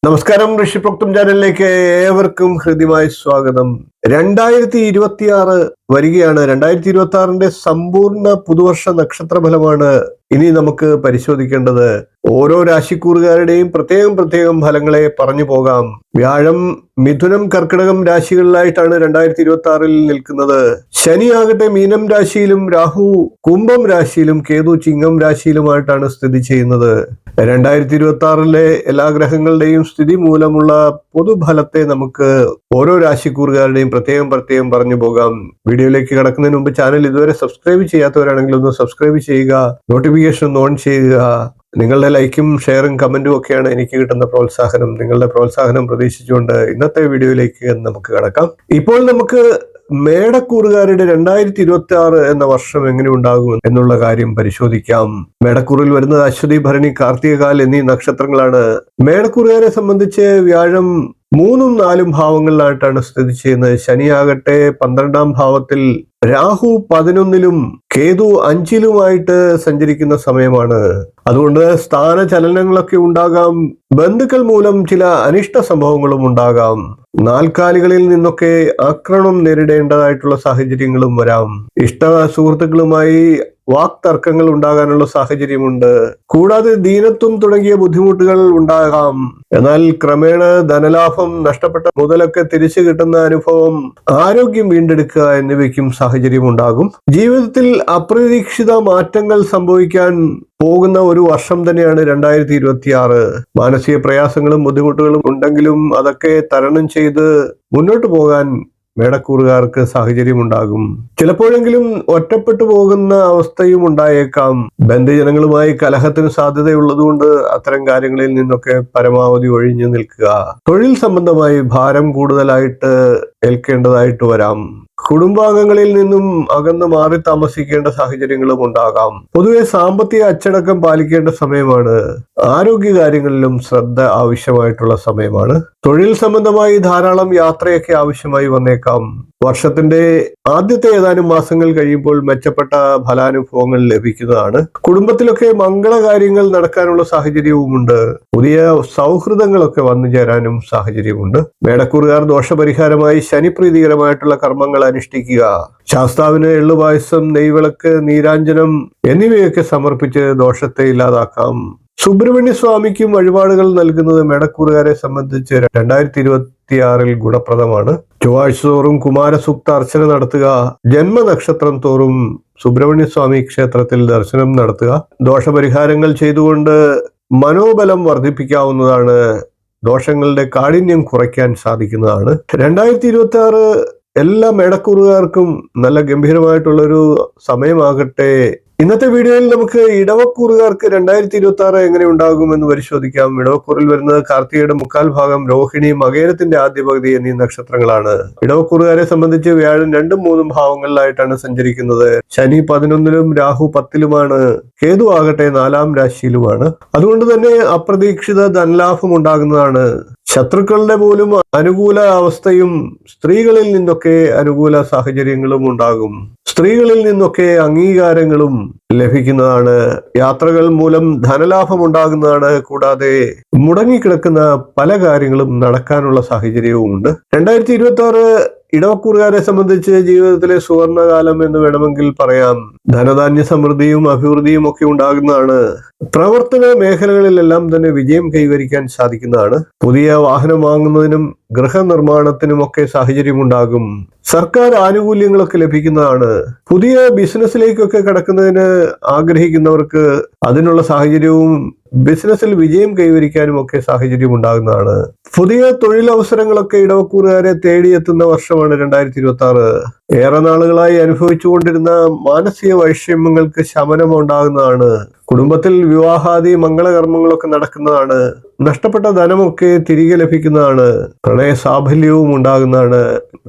നമസ്കാരം, ഋഷിപ്രോക്തം ചാനലിലേക്ക് ഏവർക്കും ഹൃദ്യമായ സ്വാഗതം. 2026 വരികയാണ്. 2026 സമ്പൂർണ്ണ പുതുവർഷ നക്ഷത്ര ഫലമാണ് ഇനി നമുക്ക് പരിശോധിക്കേണ്ടത്. ഓരോ രാശിക്കൂറുകാരുടെയും പ്രത്യേകം ഫലങ്ങളെ പറഞ്ഞു പോകാം. വ്യാഴം മിഥുനം, കർക്കിടകം രാശികളിലായിട്ടാണ് 2026 നിൽക്കുന്നത്. ശനി ആകട്ടെ മീനം രാശിയിലും, രാഹു കുംഭം രാശിയിലും, കേതു ചിങ്ങം രാശിയിലുമായിട്ടാണ് സ്ഥിതി ചെയ്യുന്നത്. 2026 എല്ലാ ഗ്രഹങ്ങളുടെയും സ്ഥിതി മൂലമുള്ള പൊതുഫലത്തെ നമുക്ക് ഓരോ രാശിക്കൂറുകാരുടെയും പ്രത്യേകം പറഞ്ഞു പോകാം. വീഡിയോയിലേക്ക് കടക്കുന്നതിന് മുമ്പ് ചാനൽ ഇതുവരെ സബ്സ്ക്രൈബ് ചെയ്യാത്തവരാണെങ്കിൽ ഒന്ന് സബ്സ്ക്രൈബ് ചെയ്യുക, നോട്ടിഫിക്കേഷൻ ഓൺ ചെയ്യുക. നിങ്ങളുടെ ലൈക്കും ഷെയറും കമന്റും ഒക്കെയാണ് എനിക്ക് കിട്ടുന്ന പ്രോത്സാഹനം. നിങ്ങളുടെ പ്രോത്സാഹനം പ്രതീക്ഷിച്ചുകൊണ്ട് ഇന്നത്തെ വീഡിയോയിലേക്ക് നമുക്ക് കടക്കാം. ഇപ്പോൾ നമുക്ക് മേടക്കൂറുകാരുടെ 2026 എന്ന വർഷം എങ്ങനെ ഉണ്ടാകും എന്നുള്ള കാര്യം പരിശോധിക്കാം. മേടക്കൂറിൽ വരുന്നത് അശ്വതി, ഭരണി, കാർത്തികകാൽ എന്നീ നക്ഷത്രങ്ങളാണ്. മേടക്കൂറുകാരെ സംബന്ധിച്ച് വ്യാഴം 3ഉം 4ഉം ഭാവങ്ങളിലായിട്ടാണ് സ്ഥിതി ചെയ്യുന്നത്. ശനിയാകട്ടെ 12ാം ഭാവത്തിൽ, രാഹു 11ലും കേതു 5ലുമായിട്ട് സഞ്ചരിക്കുന്ന സമയമാണ്. അതുകൊണ്ട് സ്ഥാനചലനങ്ങളൊക്കെ ഉണ്ടാകാം. ബന്ധുക്കൾ മൂലം ചില അനിഷ്ട സംഭവങ്ങളും ഉണ്ടാകാം. നാൽക്കാലികളിൽ നിന്നൊക്കെ ആക്രമണം നേരിടേണ്ടതായിട്ടുള്ള സാഹചര്യങ്ങളും വരാം. ഇഷ്ട സുഹൃത്തുക്കളുമായി വാക്തർക്കങ്ങൾ ഉണ്ടാകാനുള്ള സാഹചര്യമുണ്ട്. കൂടാതെ ദീനത്വം തുടങ്ങിയ ബുദ്ധിമുട്ടുകൾ ഉണ്ടാകാം. എന്നാൽ ക്രമേണ ധനലാഭം, നഷ്ടപ്പെട്ട മുതലൊക്കെ തിരിച്ചു കിട്ടുന്ന അനുഭവം, ആരോഗ്യം വീണ്ടെടുക്കുക എന്നിവയ്ക്കും സാഹചര്യം ഉണ്ടാകും. ജീവിതത്തിൽ അപ്രതീക്ഷിത മാറ്റങ്ങൾ സംഭവിക്കാൻ പോകുന്ന ഒരു വർഷം തന്നെയാണ് 2026. മാനസിക പ്രയാസങ്ങളും ബുദ്ധിമുട്ടുകളും ഉണ്ടെങ്കിലും അതൊക്കെ തരണം ചെയ്ത് മുന്നോട്ട് പോകാൻ മേടക്കൂറുകാർക്ക് സാഹചര്യമുണ്ടാകും. ചിലപ്പോഴെങ്കിലും ഒറ്റപ്പെട്ടു പോകുന്ന അവസ്ഥയും ഉണ്ടായേക്കാം. ബന്ധുജനങ്ങളുമായി കലഹത്തിന് സാധ്യതയുള്ളതുകൊണ്ട് അത്തരം കാര്യങ്ങളിൽ നിന്നൊക്കെ പരമാവധി ഒഴിഞ്ഞു നിൽക്കുക. തൊഴിൽ സംബന്ധമായി ഭാരം കൂടുതലായിട്ട് ഏൽക്കേണ്ടതായിട്ട് വരാം. കുടുംബാംഗങ്ങളിൽ നിന്നും അകന്ന് മാറി താമസിക്കേണ്ട സാഹചര്യങ്ങളും ഉണ്ടാകാം. പൊതുവെ സാമ്പത്തിക അച്ചടക്കം പാലിക്കേണ്ട സമയമാണ്. ആരോഗ്യകാര്യങ്ങളിലും ശ്രദ്ധ ആവശ്യമായിട്ടുള്ള സമയമാണ്. തൊഴിൽ സംബന്ധമായി ധാരാളം യാത്രയൊക്കെ ആവശ്യമായി വന്നേക്കാം. വർഷത്തിന്റെ ആദ്യത്തെ ഏതാനും മാസങ്ങൾ കഴിയുമ്പോൾ മെച്ചപ്പെട്ട ഫലാനുഭവങ്ങൾ ലഭിക്കുന്നതാണ്. കുടുംബത്തിലൊക്കെ മംഗളകാര്യങ്ങൾ നടക്കാനുള്ള സാഹചര്യവുമുണ്ട്. പുതിയ സൗഹൃദങ്ങളൊക്കെ വന്നു ചേരാനും സാഹചര്യമുണ്ട്. മേടക്കൂറുകാർ ദോഷപരിഹാരമായി ശനിപ്രീതികരമായിട്ടുള്ള കർമ്മങ്ങൾ അനുഷ്ഠിക്കുക. ശാസ്താവിന് എള്ളുപായസം, നെയ്വിളക്ക്, നീരാഞ്ജനം എന്നിവയൊക്കെ സമർപ്പിച്ച് ദോഷത്തെ ഇല്ലാതാക്കാം. സുബ്രഹ്മണ്യ സ്വാമിക്കും വഴിപാടുകൾ നൽകുന്നത് മേടക്കൂറുകാരെ സംബന്ധിച്ച് 2026 ഗുണപ്രദമാണ്. ചൊവ്വാഴ്ച തോറും കുമാരസൂക്ത അർച്ചന നടത്തുക. ജന്മനക്ഷത്രം തോറും സുബ്രഹ്മണ്യ സ്വാമി ക്ഷേത്രത്തിൽ ദർശനം നടത്തുക. ദോഷപരിഹാരങ്ങൾ ചെയ്തുകൊണ്ട് മനോബലം വർദ്ധിപ്പിക്കാവുന്നതാണ്. ദോഷങ്ങളുടെ കാഠിന്യം കുറയ്ക്കാൻ സാധിക്കുന്നതാണ്. 2026 എല്ലാ മേടക്കൂറുകാർക്കും നല്ല ഗംഭീരമായിട്ടുള്ളൊരു സമയമാകട്ടെ. ഇന്നത്തെ വീഡിയോയിൽ നമുക്ക് ഇടവക്കൂറുകാർക്ക് 2026 എങ്ങനെ ഉണ്ടാകുമെന്ന് പരിശോധിക്കാം. ഇടവക്കൂറിൽ വരുന്നത് കാർത്തികയുടെ 3/4 ഭാഗം, രോഹിണി, മകേരത്തിന്റെ ആദ്യ പകുതി എന്നീ നക്ഷത്രങ്ങളാണ്. ഇടവക്കൂറുകാരെ സംബന്ധിച്ച് വ്യാഴം 2ഉം 3ഉം ഭാവങ്ങളിലായിട്ടാണ് സഞ്ചരിക്കുന്നത്. ശനി 11ലും രാഹു 10ലുമാണ്. കേതു ആകട്ടെ 4ാം രാശിയിലുമാണ്. അതുകൊണ്ട് തന്നെ അപ്രതീക്ഷിത ധനലാഭം ഉണ്ടാകുന്നതാണ്. ശത്രുക്കളുടെ പോലും അനുകൂല അവസ്ഥയും സ്ത്രീകളിൽ നിന്നൊക്കെ അനുകൂല സാഹചര്യങ്ങളും ഉണ്ടാകും. സ്ത്രീകളിൽ നിന്നൊക്കെ അംഗീകാരങ്ങളും ലഭിക്കുന്നതാണ്. യാത്രകൾ മൂലം ധനലാഭം ഉണ്ടാകുന്നതാണ്. കൂടാതെ മുടങ്ങിക്കിടക്കുന്ന പല കാര്യങ്ങളും നടക്കാനുള്ള സാഹചര്യവുമുണ്ട്. 2026 ഇടവക്കൂറുകാരെ സംബന്ധിച്ച് ജീവിതത്തിലെ സുവർണകാലം എന്ന് വേണമെങ്കിൽ പറയാം. ധനധാന്യ സമൃദ്ധിയും അഭിവൃദ്ധിയും ഒക്കെ ഉണ്ടാകുന്നതാണ്. പ്രവർത്തന മേഖലകളിലെല്ലാം തന്നെ വിജയം കൈവരിക്കാൻ സാധിക്കുന്നതാണ്. പുതിയ വാഹനം വാങ്ങുന്നതിനും ഗൃഹനിർമ്മാണത്തിനുമൊക്കെ സാഹചര്യമുണ്ടാകും. സർക്കാർ ആനുകൂല്യങ്ങളൊക്കെ ലഭിക്കുന്നതാണ്. പുതിയ ബിസിനസ്സിലേക്കൊക്കെ കടക്കുന്നതിന് ആഗ്രഹിക്കുന്നവർക്ക് അതിനുള്ള സാഹചര്യവും ബിസിനസ്സിൽ വിജയം കൈവരിക്കാനും ഒക്കെ സാഹചര്യം ഉണ്ടാകുന്നതാണ്. പുതിയ തൊഴിലവസരങ്ങളൊക്കെ ഇടവക്കൂറുകാരെ തേടിയെത്തുന്ന വർഷമാണ് 2026. ഏറെ നാളുകളായി അനുഭവിച്ചുകൊണ്ടിരുന്ന മാനസിക വൈഷമ്യങ്ങൾക്ക് ശമനം ഉണ്ടാകുന്നതാണ്. കുടുംബത്തിൽ വിവാഹാദി മംഗളകർമ്മങ്ങളൊക്കെ നടക്കുന്നതാണ്. നഷ്ടപ്പെട്ട ധനമൊക്കെ തിരികെ ലഭിക്കുന്നതാണ്. പ്രണയ സാഫല്യവും ഉണ്ടാകുന്നതാണ്.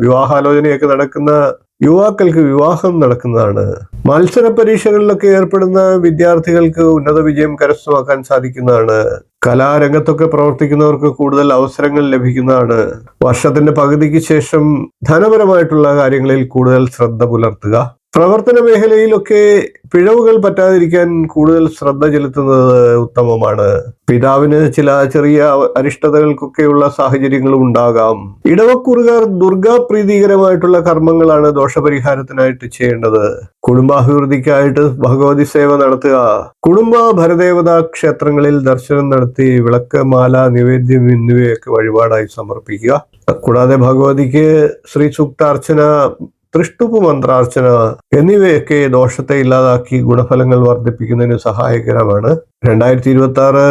വിവാഹാലോചനയൊക്കെ നടക്കുന്ന യുവാക്കൾക്ക് വിവാഹം നടക്കുന്നതാണ്. മത്സര പരീക്ഷകളിലൊക്കെ ഏർപ്പെടുന്ന വിദ്യാർത്ഥികൾക്ക് ഉന്നത വിജയം കരസ്ഥമാക്കാൻ സാധിക്കുന്നതാണ്. കലാരംഗത്തൊക്കെ പ്രവർത്തിക്കുന്നവർക്ക് കൂടുതൽ അവസരങ്ങൾ ലഭിക്കുന്നതാണ്. വർഷത്തിന്റെ പകുതിക്ക് ശേഷം ധനപരമായിട്ടുള്ള കാര്യങ്ങളിൽ കൂടുതൽ ശ്രദ്ധ പുലർത്തുക. പ്രവർത്തന മേഖലയിലൊക്കെ പിഴവുകൾ പറ്റാതിരിക്കാൻ കൂടുതൽ ശ്രദ്ധ ചെലുത്തുന്നത് ഉത്തമമാണ്. പിതാവിന് ചില ചെറിയ അരിഷ്ടതകൾക്കൊക്കെയുള്ള സാഹചര്യങ്ങളും ഉണ്ടാകാം. ഇടവക്കൂറുകാർ ദുർഗാപ്രീതികരമായിട്ടുള്ള കർമ്മങ്ങളാണ് ദോഷപരിഹാരത്തിനായിട്ട് ചെയ്യേണ്ടത്. കുടുംബാഭിവൃദ്ധിക്കായിട്ട് ഭഗവതി സേവ നടത്തുക, കുടുംബ ഭരദേവതാ ക്ഷേത്രങ്ങളിൽ ദർശനം നടത്തി വിളക്ക്, മാല, നിവേദ്യം എന്നിവയൊക്കെ വഴിപാടായി സമർപ്പിക്കുക. കൂടാതെ ഭഗവതിക്ക് ശ്രീ സൂക്താർച്ചന, തൃഷ്ടുപ്പ് മന്ത്രാർച്ചന എന്നിവയൊക്കെ ദോഷത്തെ ഇല്ലാതാക്കി ഗുണഫലങ്ങൾ വർദ്ധിപ്പിക്കുന്നതിന് സഹായകരമാണ്. 2026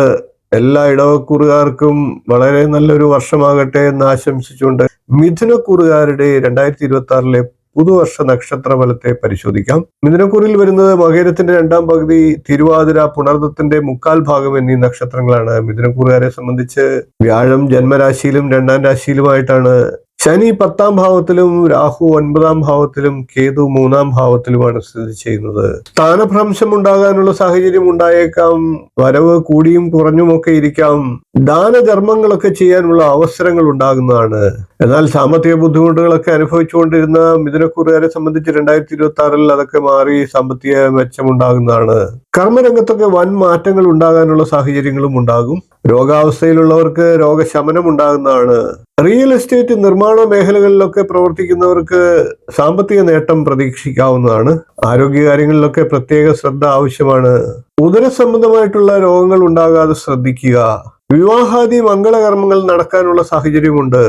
എല്ലാ ഇടവക്കൂറുകാർക്കും വളരെ നല്ലൊരു വർഷമാകട്ടെ എന്ന് ആശംസിച്ചുകൊണ്ട് മിഥുനക്കൂറുകാരുടെ 2026 പുതുവർഷ നക്ഷത്ര ഫലത്തെ പരിശോധിക്കാം. മിഥുനക്കൂറിൽ വരുന്നത് മകരത്തിന്റെ 2ാം പകുതി, തിരുവാതിര, പുണർദത്തിന്റെ 1/4 ഭാഗം എന്നീ നക്ഷത്രങ്ങളാണ്. മിഥുനക്കൂറുകാരെ സംബന്ധിച്ച് വ്യാഴം ജന്മരാശിയിലും 2ാം രാശിയിലുമായിട്ടാണ്. ശനി 10ാം ഭാവത്തിലും, രാഹു 9ാം ഭാവത്തിലും, കേതു 3ാം ഭാവത്തിലുമാണ് സ്ഥിതി ചെയ്യുന്നത്. സ്ഥാനഭ്രംശം ഉണ്ടാകാനുള്ള സാഹചര്യം ഉണ്ടായേക്കാം. വരവ് കൂടിയും കുറഞ്ഞുമൊക്കെ ഇരിക്കാം. ദാനധർമ്മങ്ങളൊക്കെ ചെയ്യാനുള്ള അവസരങ്ങൾ ഉണ്ടാകുന്നതാണ്. എന്നാൽ സാമ്പത്തിക ബുദ്ധിമുട്ടുകളൊക്കെ അനുഭവിച്ചുകൊണ്ടിരുന്ന മിഥുനക്കൂറുകാരെ സംബന്ധിച്ച് 2026 അതൊക്കെ മാറി സാമ്പത്തിക മെച്ചമുണ്ടാകുന്നതാണ്. കർമ്മരംഗത്തൊക്കെ വൻ മാറ്റങ്ങൾ ഉണ്ടാകാനുള്ള സാഹചര്യങ്ങളും ഉണ്ടാകും. രോഗാവസ്ഥയിലുള്ളവർക്ക് രോഗശമനം ഉണ്ടാകുന്നതാണ്. റിയൽ എസ്റ്റേറ്റ്, നിർമ്മാണ മേഖലകളിലൊക്കെ പ്രവർത്തിക്കുന്നവർക്ക് സാമ്പത്തിക നേട്ടം പ്രതീക്ഷിക്കാവുന്നതാണ്. ആരോഗ്യകാര്യങ്ങളിലൊക്കെ പ്രത്യേക ശ്രദ്ധ ആവശ്യമാണ്. ഉദര സംബന്ധമായിട്ടുള്ള രോഗങ്ങൾ ഉണ്ടാകാതെ ശ്രദ്ധിക്കുക. വിവാഹാദി മംഗളകർമ്മങ്ങൾ നടക്കാനുള്ള സാഹചര്യമുണ്ട്.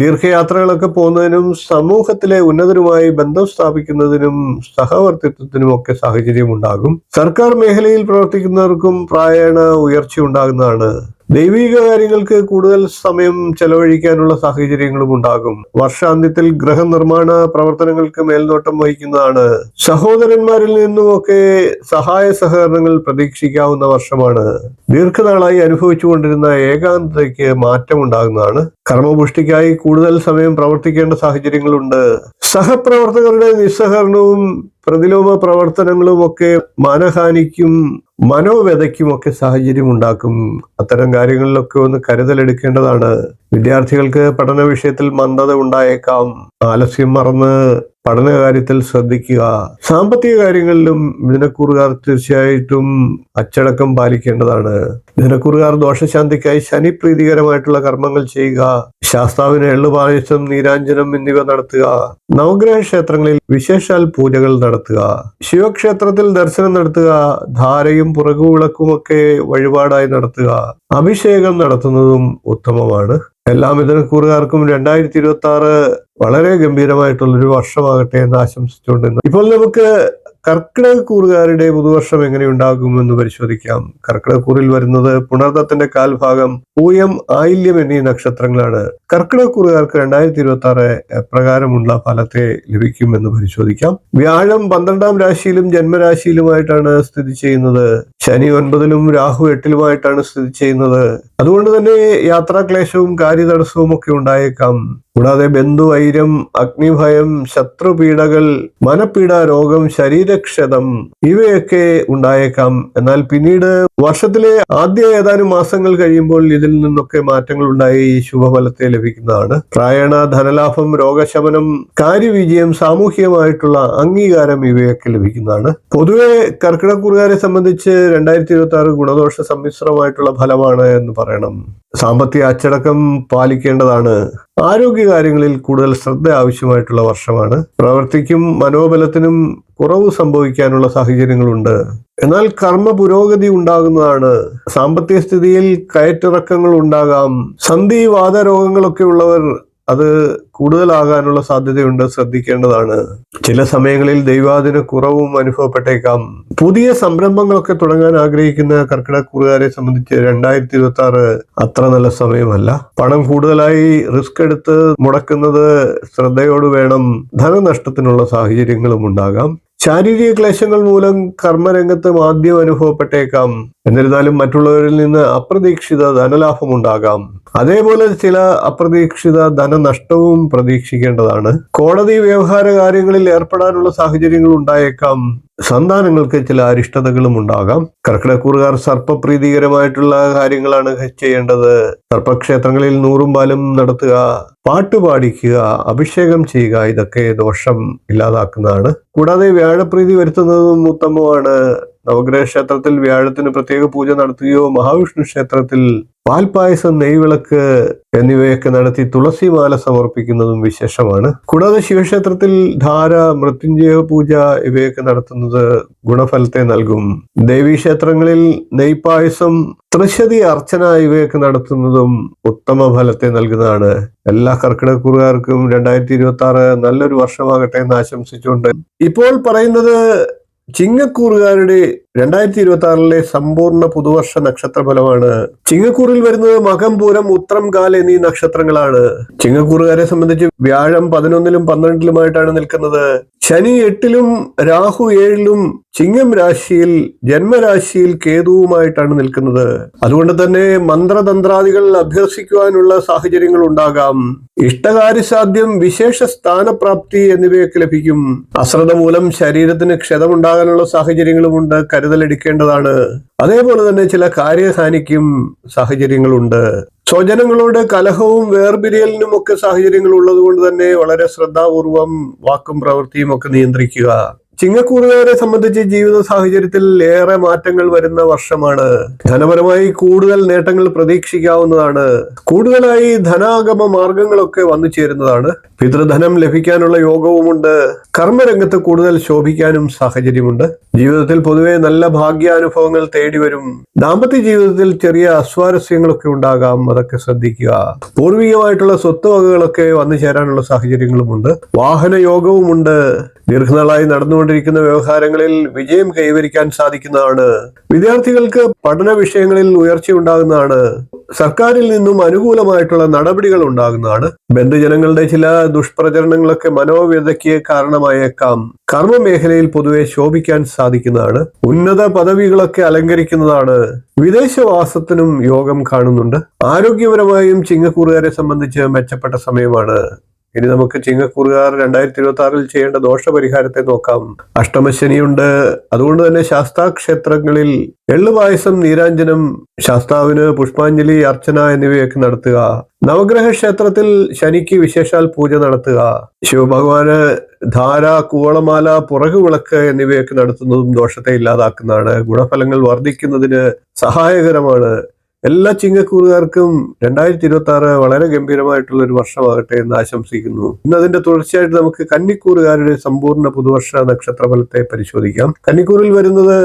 ദീർഘയാത്രകളൊക്കെ പോകുന്നതിനും സമൂഹത്തിലെ ഉന്നതരുമായി ബന്ധം സ്ഥാപിക്കുന്നതിനും സഹവർത്തിത്വത്തിനും ഒക്കെ സാഹചര്യം ഉണ്ടാകും. സർക്കാർ മേഖലയിൽ പ്രവർത്തിക്കുന്നവർക്കും പ്രായേണ ഉയർച്ച ഉണ്ടാകുന്നതാണ്. ദൈവിക കാര്യങ്ങൾക്ക് കൂടുതൽ സമയം ചെലവഴിക്കാനുള്ള സാഹചര്യങ്ങളും ഉണ്ടാകും. വർഷാന്ത്യത്തിൽ ഗൃഹനിർമ്മാണ പ്രവർത്തനങ്ങൾക്ക് മേൽനോട്ടം വഹിക്കുന്നതാണ്. സഹോദരന്മാരിൽ നിന്നുമൊക്കെ സഹായ സഹകരണങ്ങൾ പ്രതീക്ഷിക്കാവുന്ന വർഷമാണ്. ദീർഘനാളായി അനുഭവിച്ചുകൊണ്ടിരുന്ന ഏകാന്തതയ്ക്ക് മാറ്റം ഉണ്ടാകുന്നതാണ്. കർമ്മപുഷ്ടിക്കായി കൂടുതൽ സമയം പ്രവർത്തിക്കേണ്ട സാഹചര്യങ്ങളുണ്ട്. സഹപ്രവർത്തകരുടെ നിസ്സഹകരണവും പ്രതിലോമ പ്രവർത്തനങ്ങളും ഒക്കെ മാനഹാനിക്കും മനോവ്യതയ്ക്കുമൊക്കെ സാഹചര്യം ഉണ്ടാക്കും. അത്തരം കാര്യങ്ങളിലൊക്കെ ഒന്ന് കരുതലെടുക്കേണ്ടതാണ്. വിദ്യാർത്ഥികൾക്ക് പഠന വിഷയത്തിൽ മന്ദത ഉണ്ടായേക്കാം. ആലസ്യം മറന്ന് പഠന കാര്യത്തിൽ ശ്രദ്ധിക്കുക. സാമ്പത്തിക കാര്യങ്ങളിലും മിഥുനക്കൂറുകാർ തീർച്ചയായിട്ടും അച്ചടക്കം പാലിക്കേണ്ടതാണ്. മിഥുനക്കൂറുകാർ ദോഷശാന്തിക്കായി ശനി പ്രീതികരമായിട്ടുള്ള കർമ്മങ്ങൾ ചെയ്യുക. ശാസ്താവിന് എള്ളുപായസം, നീരാഞ്ജനം എന്നിവ നടത്തുക. നവഗ്രഹ ക്ഷേത്രങ്ങളിൽ വിശേഷാൽ പൂജകൾ നടത്തുക. ശിവക്ഷേത്രത്തിൽ ദർശനം നടത്തുക. ധാരയും പുറകുവിളക്കും ഒക്കെ വഴിപാടായി നടത്തുക. അഭിഷേകം നടത്തുന്നതും ഉത്തമമാണ്. എല്ലാ മിഥുനക്കൂറുകാർക്കും 2026 വളരെ ഗംഭീരമായിട്ടുള്ളൊരു വർഷമാകട്ടെ എന്ന് ആശംസിച്ചുകൊണ്ട് ഇപ്പോൾ നമുക്ക് കർക്കിടകക്കൂറുകാരുടെ പുതുവർഷം എങ്ങനെയുണ്ടാകുമെന്ന് പരിശോധിക്കാം. കർക്കിടകക്കൂറിൽ വരുന്നത് പുണർദത്തിന്റെ കാൽഭാഗം, പൂയം, ആയില്യം എന്നീ നക്ഷത്രങ്ങളാണ്. കർക്കിടകക്കൂറുകാർക്ക് 2026 എപ്രകാരമുള്ള ഫലത്തെ ലഭിക്കുമെന്ന് പരിശോധിക്കാം. വ്യാഴം 12ാം രാശിയിലും ജന്മരാശിയിലുമായിട്ടാണ് സ്ഥിതി ചെയ്യുന്നത്. ശനി 9ലും രാഹു 8ലുമായിട്ടാണ് സ്ഥിതി ചെയ്യുന്നത്. അതുകൊണ്ട് തന്നെ യാത്രാക്ലേശവും കാര്യതടസ്സവും ഒക്കെ ഉണ്ടായേക്കാം. കൂടാതെ ബന്ധുവൈര്യം, അഗ്നിഭയം, ശത്രുപീഡകൾ, മനപീഡ, രോഗം, ശരീരക്ഷതം ഇവയൊക്കെ ഉണ്ടായേക്കാം. എന്നാൽ പിന്നീട് വർഷത്തിലെ ആദ്യ ഏതാനും മാസങ്ങൾ കഴിയുമ്പോൾ ഇതിൽ നിന്നൊക്കെ മാറ്റങ്ങൾ ഉണ്ടായി ശുഭഫലത്തെ ലഭിക്കുന്നതാണ്. പ്രായണ ധനലാഭം, രോഗശമനം, കാര്യവിജയം, സാമൂഹികമായിട്ടുള്ള അംഗീകാരം ഇവയൊക്കെ ലഭിക്കുന്നതാണ്. പൊതുവെ കർക്കിടകക്കൂറുകാരെ സംബന്ധിച്ച് 2026 ഗുണദോഷ സമ്മിശ്രമായിട്ടുള്ള ഫലമാണ് എന്ന് പറയണം. സാമ്പത്തിക അച്ചടക്കം പാലിക്കേണ്ടതാണ്. ആരോഗ്യകാര്യങ്ങളിൽ കൂടുതൽ ശ്രദ്ധ ആവശ്യമായിട്ടുള്ള വർഷമാണ്. പ്രവൃത്തിക്കും മനോബലത്തിനും കുറവ് സംഭവിക്കാനുള്ള സാഹചര്യങ്ങളുണ്ട്. എന്നാൽ കർമ്മ പുരോഗതി ഉണ്ടാകുന്നതാണ്. സാമ്പത്തിക സ്ഥിതിയിൽ കയറ്റിറക്കങ്ങൾ ഉണ്ടാകാം. സന്ധി, വാതരോഗങ്ങളൊക്കെ ഉള്ളവർ അത് കൂടുതലാകാനുള്ള സാധ്യതയുണ്ട്, ശ്രദ്ധിക്കേണ്ടതാണ്. ചില സമയങ്ങളിൽ ദൈവാധീന കുറവും അനുഭവപ്പെട്ടേക്കാം. പുതിയ സംരംഭങ്ങളൊക്കെ തുടങ്ങാൻ ആഗ്രഹിക്കുന്ന കർക്കിടകക്കൂറുകാരെ സംബന്ധിച്ച് 2026 അത്ര നല്ല സമയമല്ല. പണം കൂടുതലായി റിസ്ക് എടുത്ത് മുടക്കുന്നത് ശ്രദ്ധയോട് വേണം. ധനനഷ്ടത്തിനുള്ള സാഹചര്യങ്ങളും ഉണ്ടാകാം. ശാരീരിക ക്ലേശങ്ങൾ മൂലം കർമ്മരംഗത്ത് മാന്ദ്യം അനുഭവപ്പെട്ടേക്കാം. എന്നിരുന്നാലും മറ്റുള്ളവരിൽ നിന്ന് അപ്രതീക്ഷിത ധനലാഭം ഉണ്ടാകാം. അതേപോലെ ചില അപ്രതീക്ഷിത ധനനഷ്ടവും പ്രതീക്ഷിക്കേണ്ടതാണ്. കോടതി വ്യവഹാര കാര്യങ്ങളിൽ ഏർപ്പെടാനുള്ള സാഹചര്യങ്ങൾ ഉണ്ടായേക്കാം. സന്താനങ്ങൾക്ക് ചില അരിഷ്ടതകളും ഉണ്ടാകാം. കർക്കിടകക്കൂറുകാർ സർപ്പപ്രീതികരമായിട്ടുള്ള കാര്യങ്ങളാണ് ചെയ്യേണ്ടത്. സർപ്പക്ഷേത്രങ്ങളിൽ 100 പാലും നടത്തുക. പാട്ട് പാടിക്കുക, അഭിഷേകം ചെയ്യുക, ഇതൊക്കെ ദോഷം ഇല്ലാതാക്കുന്നതാണ്. കൂടാതെ വ്യാഴപ്രീതി വരുത്തുന്നതും ഉത്തമമാണ്. നവഗ്രഹ ക്ഷേത്രത്തിൽ വ്യാഴത്തിന് പ്രത്യേക പൂജ നടത്തുകയോ മഹാവിഷ്ണു ക്ഷേത്രത്തിൽ പാൽപായസം, നെയ്വിളക്ക് എന്നിവയൊക്കെ നടത്തി തുളസിമാല സമർപ്പിക്കുന്നതും വിശേഷമാണ്. കൂടാതെ ശിവക്ഷേത്രത്തിൽ ധാര, മൃത്യുഞ്ജയ പൂജ ഇവയൊക്കെ നടത്തുന്നത് ഗുണഫലത്തെ നൽകും. ദേവീക്ഷേത്രങ്ങളിൽ നെയ്പായസം, ത്രിശതി അർച്ചന ഇവയൊക്കെ നടത്തുന്നതും ഉത്തമ ഫലത്തെ നൽകുന്നതാണ്. എല്ലാ കർക്കിടകക്കൂറുകാർക്കും 2026 നല്ലൊരു വർഷമാകട്ടെ എന്ന് ആശംസിച്ചുകൊണ്ട് ഇപ്പോൾ പറയുന്നത് ചിങ്ങക്കൂറുകാരുടെ 2026 സമ്പൂർണ്ണ പുതുവർഷ നക്ഷത്ര ഫലമാണ്. ചിങ്ങക്കൂറിൽ വരുന്നത് മകം, പൂരം, ഉത്രം, കാൽ എന്നീ നക്ഷത്രങ്ങളാണ്. ചിങ്ങക്കൂറുകാരെ സംബന്ധിച്ച് വ്യാഴം 11ലും 12ലുമായിട്ടാണ് നിൽക്കുന്നത്. ശനി 8ലും രാഹു 7ലും ചിങ്ങം രാശിയിൽ ജന്മരാശിയിൽ കേതുവുമായിട്ടാണ് നിൽക്കുന്നത്. അതുകൊണ്ട് തന്നെ മന്ത്രതന്ത്രാദികൾ അഭ്യസിക്കുവാനുള്ള സാഹചര്യങ്ങൾ ഉണ്ടാകാം. ഇഷ്ടകാര്യസാധ്യം, വിശേഷ സ്ഥാനപ്രാപ്തി എന്നിവയൊക്കെ ലഭിക്കും. അശ്രദ്ധ മൂലം ശരീരത്തിന് ക്ഷതമുണ്ടാകാനുള്ള സാഹചര്യങ്ങളുമുണ്ട്, കരുതലെടുക്കേണ്ടതാണ്. അതേപോലെ തന്നെ ചില കാര്യഹാനിക്കും സാഹചര്യങ്ങളുണ്ട്. സ്വജനങ്ങളോട് കലഹവും വേർപിരിയലിനും ഒക്കെ സാഹചര്യങ്ങൾ ഉള്ളത് കൊണ്ട് തന്നെ വളരെ ശ്രദ്ധാപൂർവം വാക്കും പ്രവൃത്തിയും ഒക്കെ നിയന്ത്രിക്കുക. ചിങ്ങക്കൂറുകാരെ സംബന്ധിച്ച് ജീവിത സാഹചര്യത്തിൽ ഏറെ മാറ്റങ്ങൾ വരുന്ന വർഷമാണ്. ധനപരമായി കൂടുതൽ നേട്ടങ്ങൾ പ്രതീക്ഷിക്കാവുന്നതാണ്. കൂടുതലായി ധനാഗമ മാർഗങ്ങളൊക്കെ വന്നു ചേരുന്നതാണ്. പിതൃധനം ലഭിക്കാനുള്ള യോഗവുമുണ്ട്. കർമ്മരംഗത്ത് കൂടുതൽ ശോഭിക്കാനും സാഹചര്യമുണ്ട്. ജീവിതത്തിൽ പൊതുവെ നല്ല ഭാഗ്യാനുഭവങ്ങൾ തേടി വരും. ദാമ്പത്യ ജീവിതത്തിൽ ചെറിയ അസ്വാരസ്യങ്ങളൊക്കെ ഉണ്ടാകാം, അതൊക്കെ ശ്രദ്ധിക്കുക. പൂർവികമായിട്ടുള്ള സ്വത്ത് വകകളൊക്കെ വന്നു ചേരാനുള്ള സാഹചര്യങ്ങളുമുണ്ട്. വാഹന യോഗവുമുണ്ട്. ദീർഘനാളായി നടന്നുകൊണ്ടിരിക്കുന്ന വ്യവഹാരങ്ങളിൽ വിജയം കൈവരിക്കാൻ സാധിക്കുന്നതാണ്. വിദ്യാർത്ഥികൾക്ക് പഠന വിഷയങ്ങളിൽ ഉയർച്ചയുണ്ടാകുന്നതാണ്. സർക്കാരിൽ നിന്നും അനുകൂലമായിട്ടുള്ള നടപടികൾ ഉണ്ടാകുന്നതാണ്. ബന്ധുജനങ്ങളുടെ ചില ദുഷ്പ്രചരണങ്ങളൊക്കെ മനോവ്യതയ്ക്ക് കാരണമായേക്കാം. കർമ്മ മേഖലയിൽ പൊതുവെ ശോഭിക്കാൻ സാധിക്കുന്നതാണ്. ഉന്നത പദവികളൊക്കെ അലങ്കരിക്കുന്നതാണ്. വിദേശവാസത്തിനും യോഗം കാണുന്നുണ്ട്. ആരോഗ്യപരമായും ചിങ്ങക്കൂറുകാരെ സംബന്ധിച്ച് മെച്ചപ്പെട്ട സമയമാണ്. ഇനി നമുക്ക് ചിങ്ങക്കൂറുകാർ 2026 ചെയ്യേണ്ട ദോഷപരിഹാരത്തെ നോക്കാം. അഷ്ടമശനിയുണ്ട്. അതുകൊണ്ട് തന്നെ ശാസ്താക്ഷേത്രങ്ങളിൽ എള്ളുപായസം, നീരാഞ്ജനം, ശാസ്താവിന് പുഷ്പാഞ്ജലി, അർച്ചന എന്നിവയൊക്കെ നടത്തുക. നവഗ്രഹ ക്ഷേത്രത്തിൽ ശനിക്ക് വിശേഷാൽ പൂജ നടത്തുക. ശിവഭഗവാന് ധാര, കൂവളമാല, പുറകുവിളക്ക് എന്നിവയൊക്കെ നടത്തുന്നതും ദോഷത്തെ ഇല്ലാതാക്കുന്നതാണ്. ഗുണഫലങ്ങൾ വർദ്ധിക്കുന്നതിന് സഹായകരമാണ്. എല്ലാ ചിങ്ങക്കൂറുകാർക്കും 2026 വളരെ ഗംഭീരമായിട്ടുള്ള ഒരു വർഷമാകട്ടെ എന്ന് ആശംസിക്കുന്നു. ഇന്ന് അതിന്റെ തുടർച്ചയായിട്ട് നമുക്ക് കന്നിക്കൂറുകാരുടെ സമ്പൂർണ്ണ പുതുവർഷ നക്ഷത്രഫലത്തെ പരിശോധിക്കാം. കന്നിക്കൂറിൽ വരുന്നത്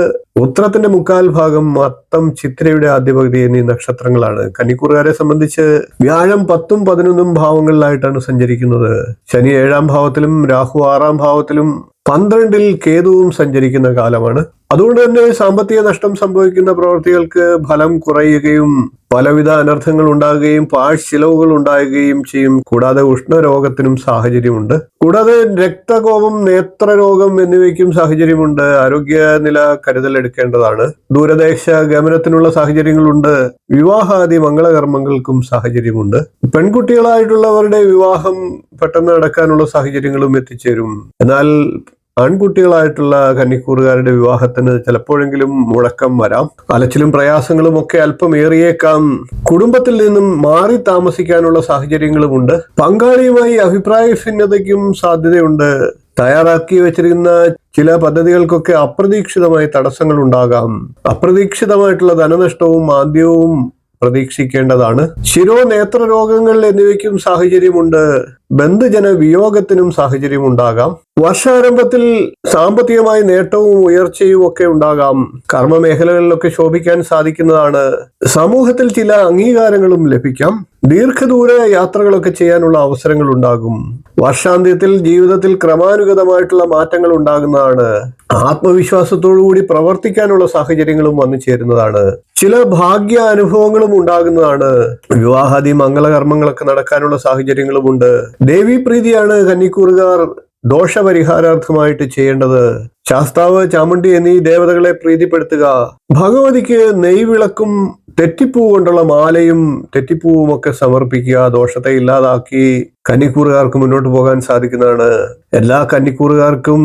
ഉത്രത്തിന്റെ മുക്കാൽ ഭാഗം, അത്തം, ചിത്രയുടെ ആദ്യ പകുതി എന്നീ നക്ഷത്രങ്ങളാണ്. കന്നിക്കൂറുകാരെ സംബന്ധിച്ച് വ്യാഴം 10ഉം 11ഉം ഭാവങ്ങളിലായിട്ടാണ് സഞ്ചരിക്കുന്നത്. ശനി 7ാം ഭാവത്തിലും രാഹു 6ാം ഭാവത്തിലും 12ൽ കേതുവും സഞ്ചരിക്കുന്ന കാലമാണ്. അതുകൊണ്ട് തന്നെ സാമ്പത്തിക നഷ്ടം സംഭവിക്കുന്ന പ്രവൃത്തികൾക്ക് ഫലം കുറയുകയും പലവിധ അനർത്ഥങ്ങൾ ഉണ്ടാകുകയും പാഴ്ചിലവുകൾ ഉണ്ടാകുകയും ചെയ്യും. കൂടാതെ ഉഷ്ണരോഗത്തിനും സാഹചര്യമുണ്ട്. കൂടാതെ രക്തകോപം, നേത്രരോഗം എന്നിവയ്ക്കും സാഹചര്യമുണ്ട്. ആരോഗ്യനില കരുതലെടുക്കേണ്ടതാണ്. ദൂരദേശ ഗമനത്തിനുള്ള സാഹചര്യങ്ങളുണ്ട്. വിവാഹാദി മംഗളകർമ്മങ്ങൾക്കും സാഹചര്യമുണ്ട്. പെൺകുട്ടികളായിട്ടുള്ളവരുടെ വിവാഹം പെട്ടെന്ന് നടക്കാനുള്ള സാഹചര്യങ്ങളും എത്തിച്ചേരും. എന്നാൽ ആൺകുട്ടികളായിട്ടുള്ള കന്നിക്കൂറുകാരുടെ വിവാഹത്തിന് ചിലപ്പോഴെങ്കിലും മുടക്കം വരാം. അലച്ചിലും പ്രയാസങ്ങളും ഒക്കെ അല്പം ഏറിയേക്കാം. കുടുംബത്തിൽ നിന്നും മാറി താമസിക്കാനുള്ള സാഹചര്യങ്ങളുമുണ്ട്. പങ്കാളിയുമായി അഭിപ്രായ ഭിന്നതയ്ക്കും സാധ്യതയുണ്ട്. തയ്യാറാക്കി വെച്ചിരിക്കുന്ന ചില പദ്ധതികൾക്കൊക്കെ അപ്രതീക്ഷിതമായി തടസ്സങ്ങൾ ഉണ്ടാകാം. അപ്രതീക്ഷിതമായിട്ടുള്ള ധനനഷ്ടവും ആദ്യവും പ്രതീക്ഷിക്കേണ്ടതാണ്. ശിരോനേത്ര രോഗങ്ങൾ എന്നിവയ്ക്കും സാഹചര്യമുണ്ട്. ബന്ധുജന വിയോഗത്തിനും സാഹചര്യമുണ്ടാകാം. വർഷാരംഭത്തിൽ സാമ്പത്തികമായി നേട്ടവും ഉയർച്ചയും ഒക്കെ ഉണ്ടാകാം. കർമ്മ മേഖലകളിലൊക്കെ ശോഭിക്കാൻ സാധിക്കുന്നതാണ്. സമൂഹത്തിൽ ചില അംഗീകാരങ്ങളും ലഭിക്കാം. ദീർഘദൂര യാത്രകളൊക്കെ ചെയ്യാനുള്ള അവസരങ്ങൾ ഉണ്ടാകും. വർഷാന്ത്യത്തിൽ ജീവിതത്തിൽ ക്രമാനുഗതമായിട്ടുള്ള മാറ്റങ്ങൾ ഉണ്ടാകുന്നതാണ്. ആത്മവിശ്വാസത്തോടുകൂടി പ്രവർത്തിക്കാനുള്ള സാഹചര്യങ്ങളും വന്നു ചേരുന്നതാണ്. ചില ഭാഗ്യ അനുഭവങ്ങളും ഉണ്ടാകുന്നതാണ്. വിവാഹാദി മംഗളകർമ്മങ്ങളൊക്കെ നടക്കാനുള്ള സാഹചര്യങ്ങളുമുണ്ട്. ദേവീപ്രീതിയാണ് കന്നിക്കൂറുകാർ ദോഷപരിഹാരാർത്ഥമായിട്ട് ചെയ്യേണ്ടത്. ശാസ്താവ്, ചാമുണ്ഡി എന്നീ ദേവതകളെ പ്രീതിപ്പെടുത്തുക. ഭഗവതിക്ക് നെയ്വിളക്കും തെറ്റിപ്പൂ കൊണ്ടുള്ള മാലയും തെറ്റിപ്പൂവും ഒക്കെ സമർപ്പിക്കുക. ദോഷത്തെ ഇല്ലാതാക്കി കന്നിക്കൂറുകാർക്ക് മുന്നോട്ട് പോകാൻ സാധിക്കുന്നതാണ്. എല്ലാ കന്നിക്കൂറുകാർക്കും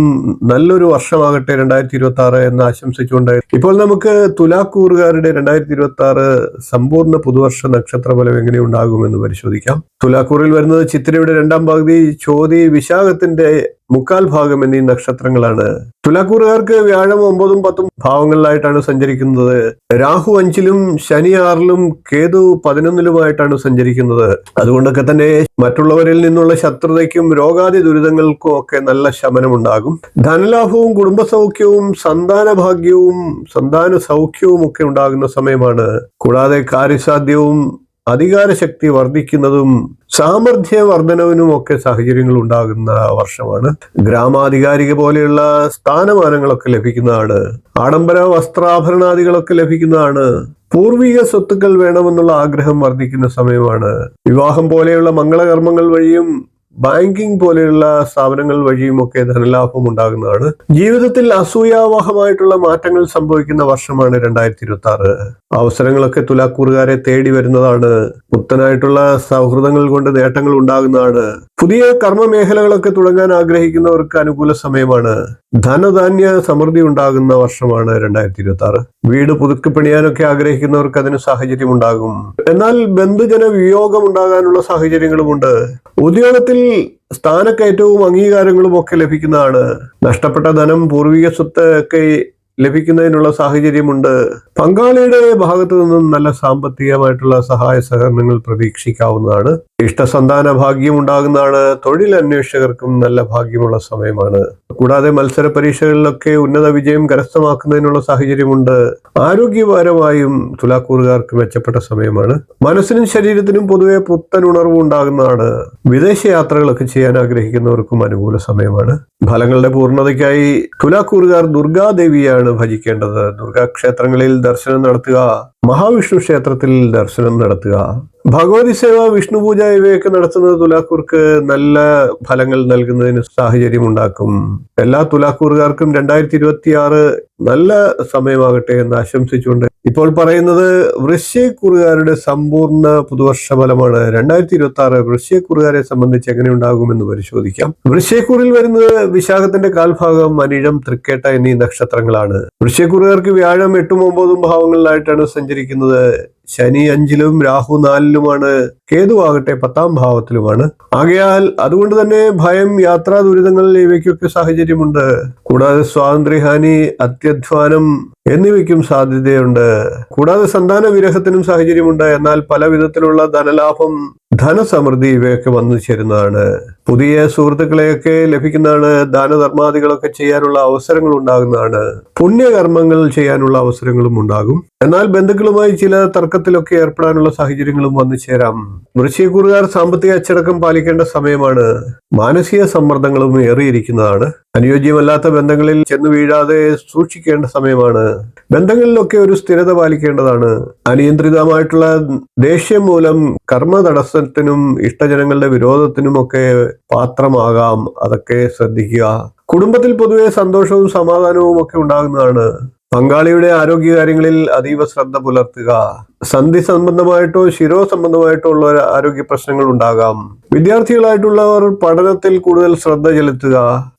നല്ലൊരു വർഷമാകട്ടെ 2026 എന്ന് ആശംസിച്ചുകൊണ്ട് ഇപ്പോൾ നമുക്ക് തുലാക്കൂറുകാരുടെ 2026 സമ്പൂർണ്ണ പുതുവർഷ നക്ഷത്രഫലം എങ്ങനെ ഉണ്ടാകുമെന്ന് പരിശോധിക്കാം. തുലാക്കൂറിൽ വരുന്നത് ചിത്തിരയുടെ 2ാം പകുതി, ചോതി, വിശാഖത്തിന്റെ 1/4 ഭാഗം എന്നീ നക്ഷത്രങ്ങളാണ്. തുലാക്കൂറുകാർക്ക് വ്യാഴം 9ഉം 10ഉം ഭാവങ്ങളിലായിട്ടാണ് സഞ്ചരിക്കുന്നത്. രാഹു 5ലും ശനി 6ലും കേതു 11ലുമായിട്ടാണ് സഞ്ചരിക്കുന്നത്. അതുകൊണ്ടൊക്കെ തന്നെ മറ്റുള്ളവരിൽ നിന്നുള്ള ശത്രുതയ്ക്കും രോഗാദി ദുരിതങ്ങൾക്കും ഒക്കെ നല്ല ശമനമുണ്ടാകും. ധനലാഭവും കുടുംബസൗഖ്യവും സന്താന ഭാഗ്യവും സന്താന സൗഖ്യവും ഒക്കെ ഉണ്ടാകുന്ന സമയമാണ്. കൂടാതെ കാര്യസാധ്യവും അധികാരശക്തി വർദ്ധിക്കുന്നതും സാമർഥ്യ വർധനവിനും ഒക്കെ സാഹചര്യങ്ങൾ ഉണ്ടാകുന്ന വർഷമാണ്. ഗ്രാമാധികാരിക പോലെയുള്ള സ്ഥാനമാനങ്ങളൊക്കെ ലഭിക്കുന്നതാണ്. ആഡംബര വസ്ത്രാഭരണാദികളൊക്കെ ലഭിക്കുന്നതാണ്. പൂർവിക സ്വത്തുക്കൾ വേണമെന്നുള്ള ആഗ്രഹം വർദ്ധിക്കുന്ന സമയമാണ്. വിവാഹം പോലെയുള്ള മംഗളകർമ്മങ്ങൾ വഴിയും ബാങ്കിങ് പോലെയുള്ള സ്ഥാപനങ്ങൾ വഴിയുമൊക്കെ ധനലാഭം ഉണ്ടാകുന്നതാണ്. ജീവിതത്തിൽ അസൂയാവഹമായിട്ടുള്ള മാറ്റങ്ങൾ സംഭവിക്കുന്ന വർഷമാണ് 2026. അവസരങ്ങളൊക്കെ തുലാക്കൂറുകാരെ തേടി വരുന്നതാണ്. പുത്തനായിട്ടുള്ള സൗഹൃദങ്ങൾ കൊണ്ട് നേട്ടങ്ങൾ ഉണ്ടാകുന്നതാണ്. പുതിയ കർമ്മ മേഖലകളൊക്കെ തുടങ്ങാൻ ആഗ്രഹിക്കുന്നവർക്ക് അനുകൂല സമയമാണ്. ധനധാന്യ സമൃദ്ധി ഉണ്ടാകുന്ന വർഷമാണ് 2026. വീട് പുതുക്കി പണിയാനൊക്കെ ആഗ്രഹിക്കുന്നവർക്ക് അതിന് സാഹചര്യം ഉണ്ടാകും. എന്നാൽ ബന്ധുജന വിയോഗം ഉണ്ടാകാനുള്ള സാഹചര്യങ്ങളുമുണ്ട്. ഉദ്യോഗത്തിൽ സ്ഥാനക്കയറ്റവും അംഗീകാരങ്ങളും ഒക്കെ ലഭിക്കുന്നതാണ്. നഷ്ടപ്പെട്ട ധനം, പൂർവിക സ്വത്ത് ഒക്കെ ലഭിക്കുന്നതിനുള്ള സാഹചര്യമുണ്ട്. പങ്കാളിയുടെ ഭാഗത്തു നിന്നും നല്ല സാമ്പത്തികമായിട്ടുള്ള സഹായ സഹകരണങ്ങൾ പ്രതീക്ഷിക്കാവുന്നതാണ്. ഇഷ്ടസന്താന ഭാഗ്യം ഉണ്ടാകുന്നതാണ്. തൊഴിൽ അന്വേഷകർക്കും നല്ല ഭാഗ്യമുള്ള സമയമാണ്. കൂടാതെ മത്സര പരീക്ഷകളിലൊക്കെ ഉന്നത വിജയം കരസ്ഥമാക്കുന്നതിനുള്ള സാഹചര്യമുണ്ട്. ആരോഗ്യപരമായും തുലാക്കൂറുകാർക്ക് മെച്ചപ്പെട്ട സമയമാണ്. മനസ്സിനും ശരീരത്തിനും പൊതുവെ പുത്തൻ ഉണർവ് ഉണ്ടാകുന്നതാണ്. വിദേശ യാത്രകളൊക്കെ ചെയ്യാൻ ആഗ്രഹിക്കുന്നവർക്കും അനുകൂല സമയമാണ്. ഫലങ്ങളുടെ പൂർണ്ണതയ്ക്കായി തുലാക്കൂറുകാർ ദുർഗാദേവിയാണ് ഭജിക്കേണ്ടത്. ദുർഗാക്ഷേത്രങ്ങളിൽ ദർശനം നടത്തുക, മഹാവിഷ്ണു ക്ഷേത്രത്തിൽ ദർശനം നടത്തുക, ഭഗവതി സേവ, വിഷ്ണു പൂജ ഇവയൊക്കെ നടത്തുന്നത് തുലാക്കൂർക്ക് നല്ല ഫലങ്ങൾ നൽകുന്നതിന് സാഹചര്യം ഉണ്ടാക്കും. എല്ലാ തുലാക്കൂറുകാർക്കും 2026 നല്ല സമയമാകട്ടെ എന്ന് ആശംസിച്ചുകൊണ്ട് ഇപ്പോൾ പറയുന്നത് വൃശ്ചികക്കൂറുകാരുടെ സമ്പൂർണ്ണ പുതുവർഷ ഫലമാണ്. 2026 വൃശ്ചികക്കൂറുകാരെ സംബന്ധിച്ച് എങ്ങനെ ഉണ്ടാകുമെന്ന് പരിശോധിക്കാം. വൃശ്ചികക്കൂറിൽ വരുന്നത് വിശാഖത്തിന്റെ കാൽഭാഗം, അനിഴം, തൃക്കേട്ട എന്നീ നക്ഷത്രങ്ങളാണ്. വൃശ്ചികക്കൂറുകാർക്ക് വ്യാഴം 8ഉം 9ഉം ഭാവങ്ങളിലായിട്ടാണ് സഞ്ചരിക്കുന്നത്. ശനി 5ലും രാഹു 4ലുമാണ്. കേതു ആകട്ടെ 10ാം ഭാവത്തിലുമാണ്. ആകയാൽ അതുകൊണ്ട് തന്നെ ഭയം, യാത്രാ ദുരിതങ്ങൾ ഇവയ്ക്കൊക്കെ സാഹചര്യമുണ്ട്. കൂടാതെ സ്വാതന്ത്ര്യഹാനി, അത്യധ്വാനം എന്നിവയ്ക്കും സാധ്യതയുണ്ട്. കൂടാതെ സന്താന വിരഹത്തിനും സാഹചര്യമുണ്ട്. എന്നാൽ പല വിധത്തിലുള്ള ധനലാഭം, ധനസമൃദ്ധി ഇവയൊക്കെ വന്നു ചേരുന്നതാണ്. പുതിയ സുഹൃത്തുക്കളെയൊക്കെ ലഭിക്കുന്നതാണ്. ദാനധർമാദികളൊക്കെ ചെയ്യാനുള്ള അവസരങ്ങൾ ഉണ്ടാകുന്നതാണ്. പുണ്യകർമ്മങ്ങൾ ചെയ്യാനുള്ള അവസരങ്ങളും ഉണ്ടാകും. എന്നാൽ ബന്ധുക്കളുമായി ചില തർക്കത്തിലൊക്കെ ഏർപ്പെടാനുള്ള സാഹചര്യങ്ങളും വന്നു ചേരാം. വൃശ്ചികക്കൂറുകാർ സാമ്പത്തിക അച്ചടക്കം പാലിക്കേണ്ട സമയമാണ്. മാനസിക സമ്മർദ്ദങ്ങളും ഏറിയിരിക്കുന്നതാണ്. അനുയോജ്യമല്ലാത്ത ബന്ധങ്ങളിൽ ചെന്ന് വീഴാതെ സൂക്ഷിക്കേണ്ട സമയമാണ്. ബന്ധങ്ങളിലൊക്കെ ഒരു സ്ഥിരത പാലിക്കേണ്ടതാണ്. അനിയന്ത്രിതമായിട്ടുള്ള ദേഷ്യം മൂലം കർമ്മ തടസ്സത്തിനും ഇഷ്ടജനങ്ങളുടെ വിരോധത്തിനുമൊക്കെ പാത്രമാകാം. അതൊക്കെ ശ്രദ്ധിക്കുക. കുടുംബത്തിൽ പൊതുവെ സന്തോഷവും സമാധാനവും ഒക്കെ ഉണ്ടാകുന്നതാണ്. പങ്കാളിയുടെ ആരോഗ്യകാര്യങ്ങളിൽ അതീവ ശ്രദ്ധ പുലർത്തുക. സന്ധി സംബന്ധമായിട്ടോ ശിരോ സംബന്ധമായിട്ടോ ഉള്ള ആരോഗ്യ പ്രശ്നങ്ങൾ ഉണ്ടാകാം. വിദ്യാർത്ഥികളായിട്ടുള്ളവർ പഠനത്തിൽ കൂടുതൽ ശ്രദ്ധ ചെലുത്തുക.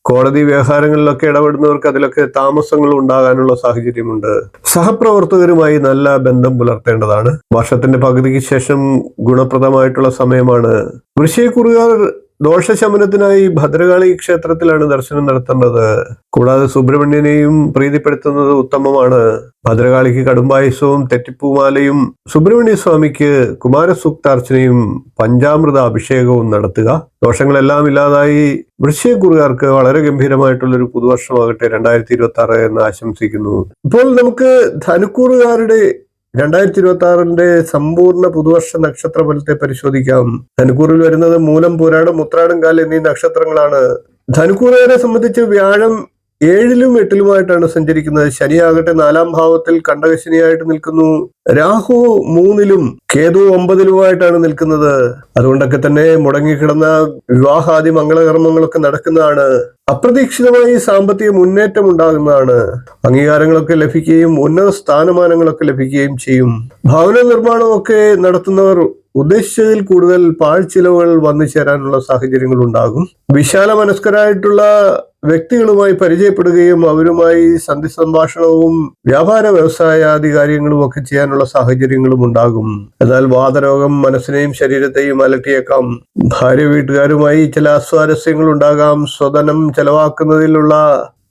കോടതി വ്യവഹാരങ്ങളിലൊക്കെ ഇടപെടുന്നവർക്ക് അതിലൊക്കെ താമസങ്ങൾ ഉണ്ടാകാനുള്ള സാഹചര്യമുണ്ട്. സഹപ്രവർത്തകരുമായി നല്ല ബന്ധം പുലർത്തേണ്ടതാണ്. വർഷത്തിന്റെ പകുതിക്ക് ശേഷം ഗുണപ്രദമായിട്ടുള്ള സമയമാണ്. വൃശ്ചികക്കൂറുകാർ ദോഷശമനത്തിനായി ഭദ്രകാളി ക്ഷേത്രത്തിലാണ് ദർശനം നടത്തേണ്ടത്. കൂടാതെ സുബ്രഹ്മണ്യനെയും പ്രീതിപ്പെടുത്തുന്നത് ഉത്തമമാണ്. ഭദ്രകാളിക്ക് കടുംബായുസവും തെറ്റിപ്പൂമാലയും, സുബ്രഹ്മണ്യ സ്വാമിക്ക് കുമാരസൂക്താർച്ചനയും പഞ്ചാമൃത അഭിഷേകവും നടത്തുക. ദോഷങ്ങളെല്ലാം ഇല്ലാതായി വൃശ്ചികക്കൂറുകാർക്ക് വളരെ ഗംഭീരമായിട്ടുള്ളൊരു പുതുവർഷമാകട്ടെ 2026 എന്ന് ആശംസിക്കുന്നു. ഇപ്പോൾ നമുക്ക് ധനുക്കൂറുകാരുടെ 2026 സമ്പൂർണ്ണ പുതുവർഷ നക്ഷത്ര ഫലത്തെ പരിശോധിക്കാം. ധനുക്കൂറിൽ വരുന്നത് മൂലം, പൂരാടം, ഉത്രാടം, കാൽ എന്നീ നക്ഷത്രങ്ങളാണ്. ധനുക്കൂറുകാരെ സംബന്ധിച്ച് വ്യാഴം 7ലും 8ലുമായിട്ടാണ് സഞ്ചരിക്കുന്നത്. ശനിയാകട്ടെ 4ാം ഭാവത്തിൽ കണ്ടകശനിയായിട്ട് നിൽക്കുന്നു. രാഹു 3ലും കേതു 9ലുമായിട്ടാണ് നിൽക്കുന്നത്. അതുകൊണ്ടൊക്കെ തന്നെ മുടങ്ങിക്കിടന്ന വിവാഹാദി മംഗളകർമ്മങ്ങളൊക്കെ നടക്കുന്നതാണ്. അപ്രതീക്ഷിതമായി സാമ്പത്തിക മുന്നേറ്റം ഉണ്ടാകുന്നതാണ്. അംഗീകാരങ്ങളൊക്കെ ലഭിക്കുകയും ഉന്നത സ്ഥാനമാനങ്ങളൊക്കെ ലഭിക്കുകയും ചെയ്യും. ഭവന നിർമ്മാണമൊക്കെ നടത്തുന്നവർ ഉദ്ദേശിച്ചതിൽ കൂടുതൽ പാഴ്ചിലവുകൾ വന്നു ചേരാനുള്ള സാഹചര്യങ്ങൾ ഉണ്ടാകും. വിശാല മനസ്കരായിട്ടുള്ള വ്യക്തികളുമായി പരിചയപ്പെടുകയും അവരുമായി സന്ധി സംഭാഷണവും വ്യാപാര വ്യവസായാദി കാര്യങ്ങളും ഒക്കെ ചെയ്യാനുള്ള സാഹചര്യങ്ങളും ഉണ്ടാകും. എന്നാൽ വാതരോഗം മനസ്സിനെയും ശരീരത്തെയും അലട്ടിയേക്കാം. ഭാര്യ വീട്ടുകാരുമായി ചില അസ്വാരസ്യങ്ങൾ ഉണ്ടാകാം. സ്വധനം ചെലവാക്കുന്നതിലുള്ള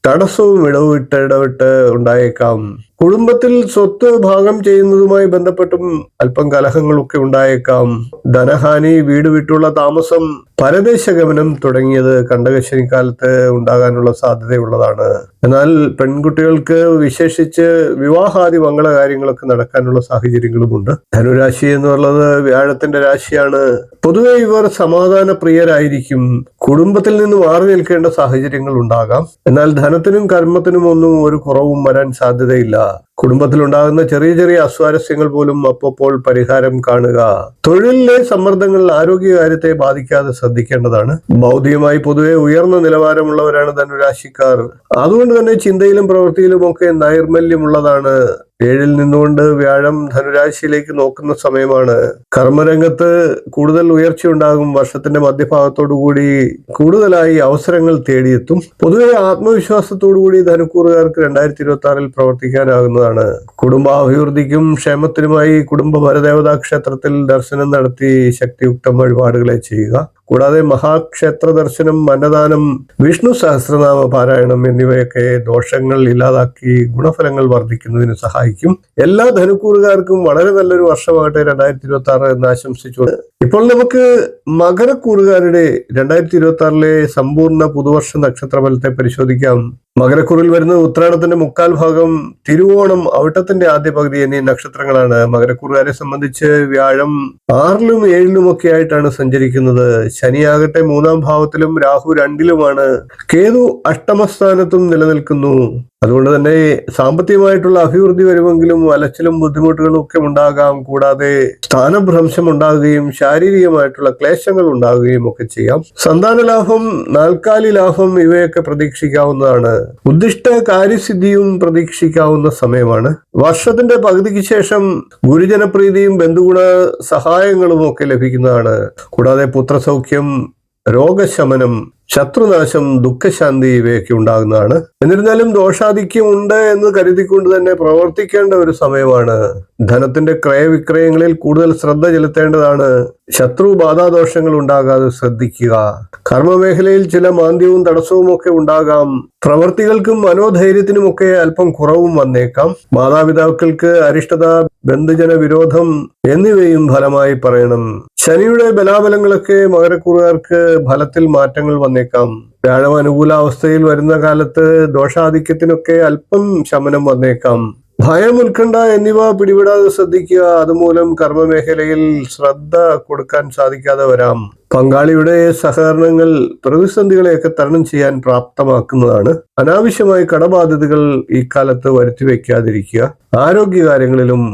തടസ്സവും ഇടവിട്ട് ഉണ്ടായേക്കാം. കുടുംബത്തിൽ സ്വത്ത് ഭാഗം ചെയ്യുന്നതുമായി ബന്ധപ്പെട്ടും അല്പം കലഹങ്ങളൊക്കെ ഉണ്ടായേക്കാം. ധനഹാനി, വീട് വിട്ടുള്ള താമസം, പരദേശഗമനം തുടങ്ങിയത് കണ്ടകശനിക്കാലത്ത് ഉണ്ടാകാനുള്ള സാധ്യതയുള്ളതാണ്. എന്നാൽ പെൺകുട്ടികൾക്ക് വിശേഷിച്ച് വിവാഹാദി മംഗളകാര്യങ്ങളൊക്കെ നടക്കാനുള്ള സാഹചര്യങ്ങളുമുണ്ട്. ധനുരാശി എന്നുള്ളത് വ്യാഴത്തിന്റെ രാശിയാണ്. പൊതുവെ ഇവർ സമാധാന പ്രിയരായിരിക്കും. കുടുംബത്തിൽ നിന്ന് മാറി നിൽക്കേണ്ട സാഹചര്യങ്ങൾ ഉണ്ടാകാം. എന്നാൽ ധനത്തിനും കർമ്മത്തിനും ഒന്നും ഒരു കുറവും വരാൻ സാധ്യതയില്ല. കുടുംബത്തിലുണ്ടാകുന്ന ചെറിയ ചെറിയ അസ്വാരസ്യങ്ങൾ പോലും അപ്പോൾ പരിഹാരം കാണുക. തൊഴിലിലെ സമ്മർദ്ദങ്ങൾ ആരോഗ്യകാര്യത്തെ ബാധിക്കാതെ ശ്രദ്ധിക്കേണ്ടതാണ്. ഭൗതികമായി പൊതുവെ ഉയർന്ന നിലവാരമുള്ളവരാണ് ധനുരാശിക്കാർ. അതുകൊണ്ട് തന്നെ ചിന്തയിലും പ്രവൃത്തിയിലും ഒക്കെ നൈർമല്യമുള്ളതാണ്. 7-ൽ നിന്നുകൊണ്ട് വ്യാഴം ധനുരാശിയിലേക്ക് നോക്കുന്ന സമയമാണ്. കർമ്മരംഗത്ത് കൂടുതൽ ഉയർച്ചയുണ്ടാകും. വർഷത്തിന്റെ മധ്യഭാഗത്തോടുകൂടി കൂടുതലായി അവസരങ്ങൾ തേടിയെത്തും. പൊതുവെ ആത്മവിശ്വാസത്തോടുകൂടി ധനുക്കൂറുകാർക്ക് 2026 പ്രവർത്തിക്കാനാകുന്നതാണ്. കുടുംബാഭിവൃദ്ധിക്കും ക്ഷേമത്തിനുമായി കുടുംബ പരദേവതാ ക്ഷേത്രത്തിൽ ദർശനം നടത്തി ശക്തിയുക്ത വഴിപാടുകളെ ചെയ്യുക. കൂടാതെ മഹാക്ഷേത്ര ദർശനം, അന്നദാനം, വിഷ്ണു സഹസ്രനാമ പാരായണം എന്നിവയൊക്കെ ദോഷങ്ങൾ ഇല്ലാതാക്കി ഗുണഫലങ്ങൾ വർദ്ധിക്കുന്നതിന് സഹായിക്കും. എല്ലാ ധനുക്കൂറുകാർക്കും വളരെ നല്ലൊരു വർഷമാകട്ടെ 2026 എന്ന് ആശംസിച്ചു. ഇപ്പോൾ നമുക്ക് മകരക്കൂറുകാരുടെ 2026 സമ്പൂർണ്ണ പുതുവർഷ നക്ഷത്രഫലത്തെ പരിശോധിക്കാം. മകരക്കൂറിൽ വരുന്ന ഉത്രാടത്തിന്റെ 1/4 ഭാഗം, തിരുവോണം, അവിട്ടത്തിന്റെ ആദ്യ പകുതി എന്നീ നക്ഷത്രങ്ങളാണ്. മകരക്കൂറുകാരെ സംബന്ധിച്ച് വ്യാഴം 6-ലും 7-ലും ഒക്കെ ആയിട്ടാണ് സഞ്ചരിക്കുന്നത്. ശനിയാകട്ടെ 3-ാം ഭാവത്തിലും രാഹു 2-ലുമാണ്. കേതു അഷ്ടമസ്ഥാനത്തും നിലനിൽക്കുന്നു. അതുകൊണ്ട് തന്നെ സാമ്പത്തികമായിട്ടുള്ള അഭിവൃദ്ധി വരുമെങ്കിലും അലച്ചിലും ബുദ്ധിമുട്ടുകളും ഒക്കെ ഉണ്ടാകാം. കൂടാതെ സ്ഥാനഭ്രംശം ഉണ്ടാകുകയും ശാരീരികമായിട്ടുള്ള ക്ലേശങ്ങൾ ഉണ്ടാകുകയും ഒക്കെ ചെയ്യാം. സന്താന ലാഭം, നാൽക്കാലി ലാഭം ഇവയൊക്കെ പ്രതീക്ഷിക്കാവുന്നതാണ്. ഉദ്ദിഷ്ട കാര്യസിദ്ധിയും പ്രതീക്ഷിക്കാവുന്ന സമയമാണ്. വർഷത്തിന്റെ പകുതിക്ക് ശേഷം ഗുരുജനപ്രീതിയും ബന്ധുഗുണ സഹായങ്ങളും ഒക്കെ ലഭിക്കുന്നതാണ്. കൂടാതെ പുത്രസൗഖ്യം, രോഗശമനം, ശത്രുനാശം, ദുഃഖശാന്തി ഇവയൊക്കെ ഉണ്ടാകുന്നതാണ്. എന്നിരുന്നാലും ദോഷാധിക്യം ഉണ്ട് എന്ന് കരുതിക്കൊണ്ട് തന്നെ പ്രവർത്തിക്കേണ്ട ഒരു സമയമാണ്. ധനത്തിന്റെ ക്രയവിക്രയങ്ങളിൽ കൂടുതൽ ശ്രദ്ധ ചെലുത്തേണ്ടതാണ്. ശത്രു ബാധാദോഷങ്ങൾ ഉണ്ടാകാതെ ശ്രദ്ധിക്കുക. കർമ്മമേഖലയിൽ ചില മാന്ദ്യവും തടസ്സവും ഒക്കെ ഉണ്ടാകാം. പ്രവർത്തികൾക്കും മനോധൈര്യത്തിനുമൊക്കെ അല്പം കുറവും വന്നേക്കാം. മാതാപിതാക്കൾക്ക് അരിഷ്ടത, ബന്ധുജന വിരോധം എന്നിവയും ഫലമായി പറയണം. ശനിയുടെ ബലാബലങ്ങളൊക്കെ മകരക്കൂറുകാർക്ക് ഫലത്തിൽ മാറ്റങ്ങൾ വന്നേക്കാം. വ്യാഴം അനുകൂലാവസ്ഥയിൽ വരുന്ന കാലത്ത് ദോഷാധിക്യത്തിനൊക്കെ അല്പം ശമനം വന്നേക്കാം. ഭയം, ഉത്കണ്ഠ എന്നിവ പിടിവിടാതെ ശ്രദ്ധിക്കുക. അതുമൂലം കർമ്മമേഖലയിൽ ശ്രദ്ധ കൊടുക്കാൻ സാധിക്കാതെ വരാം. പങ്കാളിയുടെ സഹകരണങ്ങൾ പ്രതിസന്ധികളെയൊക്കെ തരണം ചെയ്യാൻ പ്രാപ്തമാക്കുന്നതാണ്. അനാവശ്യമായ കടബാധ്യതകൾ ഈ കാലത്ത് വരുത്തി വയ്ക്കാതിരിക്കുക. ആരോഗ്യകാര്യങ്ങളിലും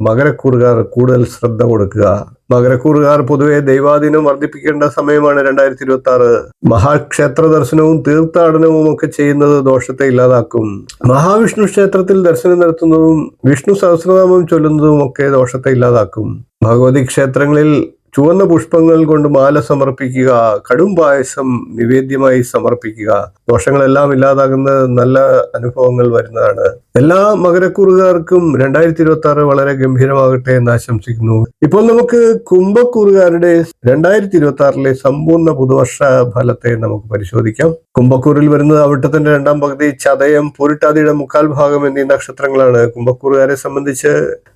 മകരക്കൂറുകാർ കൂടുതൽ ശ്രദ്ധ കൊടുക്കുക. മകരക്കൂറുകാർ പൊതുവെ ദൈവാധീനം വർദ്ധിപ്പിക്കേണ്ട സമയമാണ് 2026. മഹാക്ഷേത്ര ദർശനവും തീർത്ഥാടനവും ഒക്കെ ചെയ്യുന്നത് ദോഷത്തെ ഇല്ലാതാക്കും. മഹാവിഷ്ണു ക്ഷേത്രത്തിൽ ദർശനം നടത്തുന്നതും വിഷ്ണു സഹസ്രനാമം ചൊല്ലുന്നതും ഒക്കെ ദോഷത്തെ ഇല്ലാതാക്കും. ഭഗവതി ക്ഷേത്രങ്ങളിൽ ചുവന്ന പുഷ്പങ്ങൾ കൊണ്ട് മാല സമർപ്പിക്കുക. കടും പായസം നിവേദ്യമായി സമർപ്പിക്കുക. ദോഷങ്ങളെല്ലാം ഇല്ലാതാകുന്ന നല്ല അനുഭവങ്ങൾ വരുന്നതാണ്. എല്ലാ മകരക്കൂറുകാർക്കും 2026 വളരെ ഗംഭീരമാകട്ടെ എന്ന് ആശംസിക്കുന്നു. ഇപ്പോൾ നമുക്ക് കുംഭക്കൂറുകാരുടെ 2026 സമ്പൂർണ്ണ പുതുവർഷ ഫലത്തെ നമുക്ക് പരിശോധിക്കാം. കുംഭക്കൂറിൽ വരുന്നത് അവിട്ടത്തിന്റെ 2-ാം പകുതി, ചതയം, പൂരിട്ടാതിയുടെ 1/4 ഭാഗം എന്നീ നക്ഷത്രങ്ങളാണ്. കുംഭക്കൂറുകാരെ സംബന്ധിച്ച്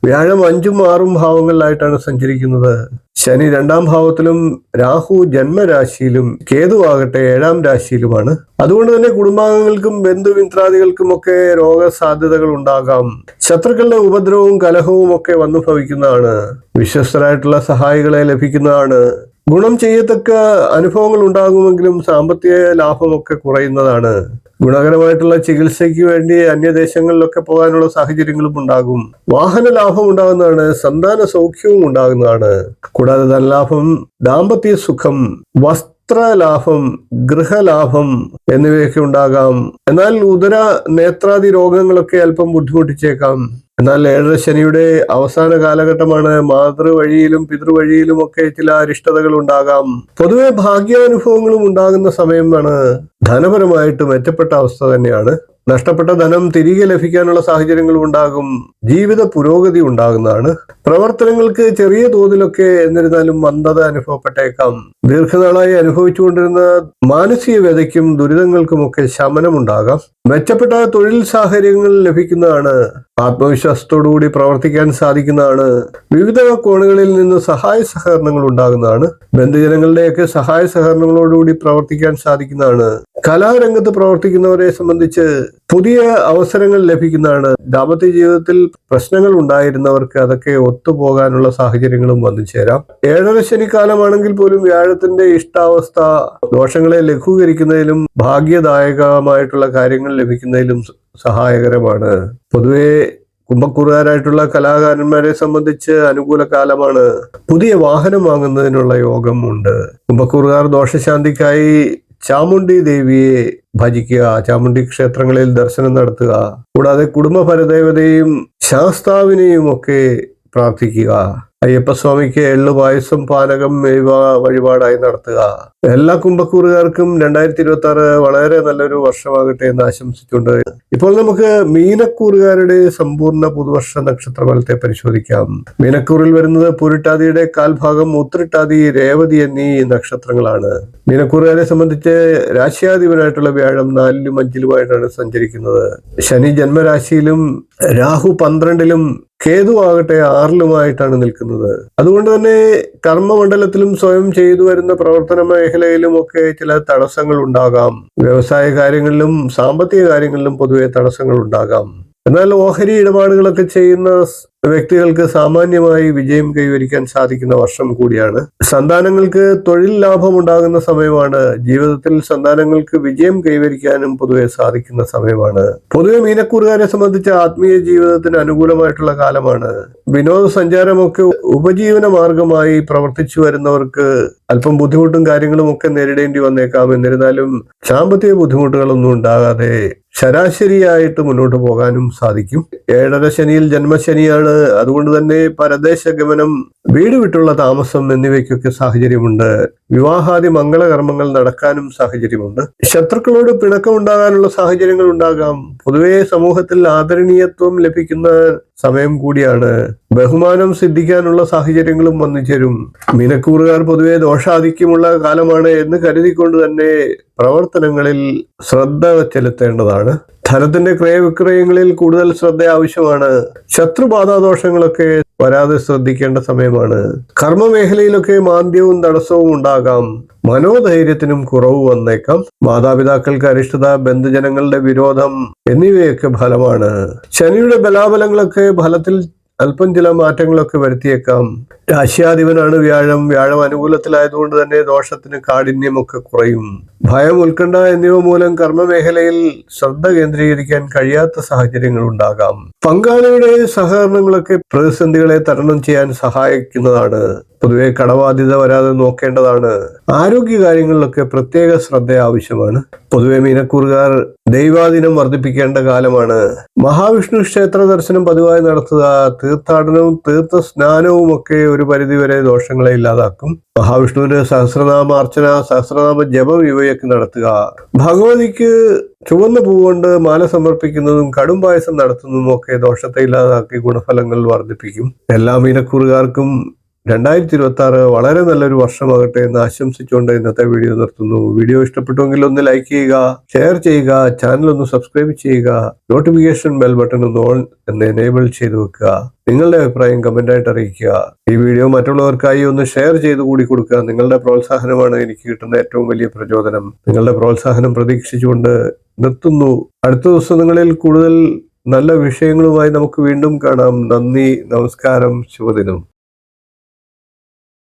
വ്യാഴം 5-ഉം 6-ഉം ഭാവങ്ങളിലായിട്ടാണ് സഞ്ചരിക്കുന്നത്. ശനി 2-ാം ഭാവത്തിലും രാഹു ജന്മരാശിയിലും കേതുവാകട്ടെ 7-ാം രാശിയിലുമാണ്. അതുകൊണ്ട് തന്നെ കുടുംബാംഗങ്ങൾക്കും ബന്ധുമിത്രാദികൾക്കും ഒക്കെ രോഗസാധ്യതകൾ ഉണ്ടാകാം. ശത്രുക്കളുടെ ഉപദ്രവവും കലഹവും ഒക്കെ വന്നു ഭവിക്കുന്നതാണ്. വിശ്വസ്തരായിട്ടുള്ള സഹായികളെ ലഭിക്കുന്നതാണ്. ഗുണം ചെയ്യത്തക്ക അനുഭവങ്ങൾ ഉണ്ടാകുമെങ്കിലും സാമ്പത്തിക ലാഭമൊക്കെ കുറയുന്നതാണ്. ഗുണകരമായിട്ടുള്ള ചികിത്സയ്ക്ക് വേണ്ടി അന്യദേശങ്ങളിലൊക്കെ പോകാനുള്ള സാഹചര്യങ്ങളും ഉണ്ടാകും. വാഹന ലാഭം ഉണ്ടാകുന്നതാണ്. സന്താന സൗഖ്യവും ഉണ്ടാകുന്നതാണ്. കൂടാതെ ധനലാഭം, ദാമ്പത്യ സുഖം, വസ്ത്രലാഭം, ഗൃഹലാഭം എന്നിവയൊക്കെ ഉണ്ടാകാം. എന്നാൽ ഉദര നേത്രാദി രോഗങ്ങളൊക്കെ അല്പം ബുദ്ധിമുട്ടിച്ചേക്കാം. എന്നാൽ ഏഴര ശനിയുടെ അവസാന കാലഘട്ടമാണ്. മാതൃവഴിയിലും പിതൃവഴിയിലും ഒക്കെ ചില അരിഷ്ടതകൾ ഉണ്ടാകാം. പൊതുവെ ഭാഗ്യാനുഭവങ്ങളും ഉണ്ടാകുന്ന സമയമാണ്. ധനപരമായിട്ട് മെച്ചപ്പെട്ട അവസ്ഥ തന്നെയാണ്. നഷ്ടപ്പെട്ട ധനം തിരികെ ലഭിക്കാനുള്ള സാഹചര്യങ്ങളും ഉണ്ടാകും. ജീവിത പുരോഗതി ഉണ്ടാകുന്നതാണ്. പ്രവർത്തനങ്ങൾക്ക് ചെറിയ തോതിലൊക്കെ എന്നിരുന്നാലും മന്ദത അനുഭവപ്പെട്ടേക്കാം. ദീർഘനാളായി അനുഭവിച്ചുകൊണ്ടിരുന്ന മാനസിക വ്യതയ്ക്കും ദുരിതങ്ങൾക്കുമൊക്കെ ശമനമുണ്ടാകാം. മെച്ചപ്പെട്ട തൊഴിൽ സാഹചര്യങ്ങൾ ലഭിക്കുന്നതാണ്. ആത്മവിശ്വാസത്തോടുകൂടി പ്രവർത്തിക്കാൻ സാധിക്കുന്നതാണ്. വിവിധ കോണുകളിൽ നിന്ന് സഹായ സഹകരണങ്ങൾ ഉണ്ടാകുന്നതാണ്. ബന്ധുജനങ്ങളുടെയൊക്കെ സഹായ സഹകരണങ്ങളോടുകൂടി പ്രവർത്തിക്കാൻ സാധിക്കുന്നതാണ്. കലാരംഗത്ത് പ്രവർത്തിക്കുന്നവരെ സംബന്ധിച്ച് പുതിയ അവസരങ്ങൾ ലഭിക്കുന്നതാണ്. ദാമ്പത്യ ജീവിതത്തിൽ പ്രശ്നങ്ങൾ ഉണ്ടായിരുന്നവർക്ക് അതൊക്കെ ഒത്തുപോകാനുള്ള സാഹചര്യങ്ങളും വന്നു ചേരാം. ഏഴര ശനിക്കാലമാണെങ്കിൽ പോലും വ്യാഴത്തിന്റെ ഇഷ്ടാവസ്ഥ ദോഷങ്ങളെ ലഘൂകരിക്കുന്നതിലും ഭാഗ്യദായകമായിട്ടുള്ള കാര്യങ്ങൾ ലഭിക്കുന്നതിലും സഹായകരമാണ്. പൊതുവെ കുംഭക്കൂറുകാരായിട്ടുള്ള കലാകാരന്മാരെ സംബന്ധിച്ച് അനുകൂല കാലമാണ്. പുതിയ വാഹനം വാങ്ങുന്നതിനുള്ള യോഗം ഉണ്ട്. കുംഭക്കൂറുകാർ ദോഷശാന്തിക്കായി ചാമുണ്ഡി ദേവിയെ ഭജിക്കുക, ചാമുണ്ഡി ക്ഷേത്രങ്ങളിൽ ദർശനം നടത്തുക, കൂടാതെ കുടുംബ പരദേവതയും ശാസ്താവിനെയും ഒക്കെ പ്രാർത്ഥിക്കുക. അയ്യപ്പസ്വാമിക്ക് എള്ളു പായസം പാനകം എന്നിവ വഴിപാടായി നടത്തുക. എല്ലാ കുംഭക്കൂറുകാർക്കും 2026 വളരെ നല്ലൊരു വർഷമാകട്ടെ എന്ന് ആശംസിച്ചുകൊണ്ട് ഇപ്പോൾ നമുക്ക് മീനക്കൂറുകാരുടെ സമ്പൂർണ്ണ പുതുവർഷ നക്ഷത്രഫലത്തെ പരിശോധിക്കാം. മീനക്കൂറിൽ വരുന്നത് പൂരിട്ടാതിയുടെ കാൽഭാഗം, ഉത്രട്ടാതി, രേവതി എന്നീ നക്ഷത്രങ്ങളാണ്. മീനക്കൂറുകാരെ സംബന്ധിച്ച് രാശിയാധിപനായിട്ടുള്ള വ്യാഴം 4ലും 5ലുമായിട്ടാണ് സഞ്ചരിക്കുന്നത്. ശനി ജന്മരാശിയിലും രാഹു 12ലും കേതു ആകട്ടെ 6ലുമായിട്ടാണ് നിൽക്കുന്നത്. അതുകൊണ്ട് തന്നെ കർമ്മമണ്ഡലത്തിലും സ്വയം ചെയ്തു വരുന്ന പ്രവർത്തന മേഖലയിലും ഒക്കെ ചില തടസ്സങ്ങൾ ഉണ്ടാകാം. വ്യവസായ കാര്യങ്ങളിലും സാമ്പത്തിക കാര്യങ്ങളിലും പൊതുവെ തടസ്സങ്ങൾ ഉണ്ടാകാം. എന്നാൽ ഓഹരി ഇടപാടുകളൊക്കെ ചെയ്യുന്ന വ്യക്തികൾക്ക് സാമാന്യമായി വിജയം കൈവരിക്കാൻ സാധിക്കുന്ന വർഷം കൂടിയാണ്. സന്താനങ്ങൾക്ക് തൊഴിൽ ലാഭം ഉണ്ടാകുന്ന സമയമാണ്. ജീവിതത്തിൽ സന്താനങ്ങൾക്ക് വിജയം കൈവരിക്കാനും പൊതുവെ സാധിക്കുന്ന സമയമാണ്. പൊതുവെ മീനക്കൂറുകാരെ സംബന്ധിച്ച് ആത്മീയ ജീവിതത്തിന് അനുകൂലമായിട്ടുള്ള കാലമാണ്. വിനോദസഞ്ചാരമൊക്കെ ഉപജീവന മാർഗമായി പ്രവർത്തിച്ചു വരുന്നവർക്ക് അല്പം ബുദ്ധിമുട്ടും കാര്യങ്ങളും ഒക്കെ നേരിടേണ്ടി വന്നേക്കാം. എന്നിരുന്നാലും സാമ്പത്തിക ബുദ്ധിമുട്ടുകളൊന്നും ഉണ്ടാകാതെ ശരാശരിയായിട്ട് മുന്നോട്ട് പോകാനും സാധിക്കും. ഏഴര ശനിയിൽ ജന്മശനിയാണ്. അതുകൊണ്ട് തന്നെ പരദേശ ഗമനം, വീട് വിട്ടുള്ള താമസം എന്നിവയ്ക്കൊക്കെ സാഹചര്യമുണ്ട്. വിവാഹാദി മംഗളകർമ്മങ്ങൾ നടക്കാനും സാഹചര്യമുണ്ട്. ശത്രുക്കളോട് പിണക്കമുണ്ടാകാനുള്ള സാഹചര്യങ്ങൾ ഉണ്ടാകാം. പൊതുവെ സമൂഹത്തിൽ ആദരണീയത്വം ലഭിക്കുന്ന സമയം കൂടിയാണ്. ബഹുമാനം സിദ്ധിക്കാനുള്ള സാഹചര്യങ്ങളും വന്നു ചേരും. മീനക്കൂറുകാർ പൊതുവെ ദോഷാധിക്യമുള്ള കാലമാണ് എന്ന് കരുതിക്കൊണ്ട് തന്നെ പ്രവർത്തനങ്ങളിൽ ശ്രദ്ധ ചെലുത്തേണ്ടതാണ്. ധനത്തിന്റെ ക്രയവിക്രയങ്ങളിൽ കൂടുതൽ ശ്രദ്ധ ആവശ്യമാണ്. ശത്രുബാധാദോഷങ്ങളൊക്കെ വരാതെ ശ്രദ്ധിക്കേണ്ട സമയമാണ്. കർമ്മമേഖലയിലൊക്കെ മാന്ദ്യവും തടസ്സവും ഉണ്ടാകാം. മനോധൈര്യത്തിനും കുറവ് വന്നേക്കാം. മാതാപിതാക്കൾക്ക് അരിഷ്ടത, ബന്ധുജനങ്ങളുടെ വിരോധം എന്നിവയൊക്കെ ഫലമാണ്. ശനിയുടെ ബലാബലങ്ങളൊക്കെ ഫലത്തിൽ അല്പം ചില മാറ്റങ്ങളൊക്കെ വരുത്തിയേക്കാം. രാശ്യാധിപനാണ് വ്യാഴം. വ്യാഴം അനുകൂലത്തിലായതുകൊണ്ട് തന്നെ ദോഷത്തിന് കാഠിന്യമൊക്കെ കുറയും. ഭയം, ഉത്കണ്ഠ എന്നിവ മൂലം കർമ്മമേഖലയിൽ ശ്രദ്ധ കേന്ദ്രീകരിക്കാൻ കഴിയാത്ത സാഹചര്യങ്ങൾ ഉണ്ടാകാം. പങ്കാളിയുടെ സഹകരണങ്ങളൊക്കെ പ്രതിസന്ധികളെ തരണം ചെയ്യാൻ സഹായിക്കുന്നതാണ്. പൊതുവെ കടബാധ്യത വരാതെ നോക്കേണ്ടതാണ്. ആരോഗ്യ കാര്യങ്ങളിലൊക്കെ പ്രത്യേക ശ്രദ്ധ ആവശ്യമാണ്. പൊതുവെ മീനക്കൂറുകാർ ദൈവാധീനം വർദ്ധിപ്പിക്കേണ്ട കാലമാണ്. മഹാവിഷ്ണു ക്ഷേത്ര ദർശനം പതിവായി നടത്തുക. തീർത്ഥാടനവും തീർത്ഥ സ്നാനവും ഒക്കെ ഒരു പരിധിവരെ ദോഷങ്ങളെ ഇല്ലാതാക്കും. മഹാവിഷ്ണുവിന്റെ സഹസ്രനാമാർച്ചന, സഹസ്രനാമ ജപം ഇവയൊക്കെ നടത്തുക. ഭഗവതിക്ക് ചുവന്ന പൂവുകൊണ്ട് മാല സമർപ്പിക്കുന്നതും കടും പായസം നടത്തുന്നതും ഒക്കെ ദോഷത്തെ ഇല്ലാതാക്കി ഗുണഫലങ്ങൾ വർദ്ധിപ്പിക്കും. എല്ലാ മീനക്കൂറുകാർക്കും 2026 വളരെ നല്ലൊരു വർഷമാകട്ടെ എന്ന് ആശംസിച്ചുകൊണ്ട് ഇന്നത്തെ വീഡിയോ നിർത്തുന്നു. വീഡിയോ ഇഷ്ടപ്പെട്ടുവെങ്കിൽ ഒന്ന് ലൈക്ക് ചെയ്യുക, ഷെയർ ചെയ്യുക, ചാനൽ ഒന്ന് സബ്സ്ക്രൈബ് ചെയ്യുക, നോട്ടിഫിക്കേഷൻ ബെൽ ബട്ടൺ ഒന്ന് ഓൺ എന്ന് എനേബിൾ ചെയ്തു വെക്കുക. നിങ്ങളുടെ അഭിപ്രായം കമന്റായിട്ട് അറിയിക്കുക. ഈ വീഡിയോ മറ്റുള്ളവർക്കായി ഒന്ന് ഷെയർ ചെയ്ത് കൂടി കൊടുക്കുക. നിങ്ങളുടെ പ്രോത്സാഹനമാണ് എനിക്ക് കിട്ടുന്ന ഏറ്റവും വലിയ പ്രചോദനം. നിങ്ങളുടെ പ്രോത്സാഹനം പ്രതീക്ഷിച്ചുകൊണ്ട് നിർത്തുന്നു. അടുത്ത ദിവസങ്ങളിൽ കൂടുതൽ നല്ല വിഷയങ്ങളുമായി നമുക്ക് വീണ്ടും കാണാം. നന്ദി, നമസ്കാരം, ശുഭദിനം.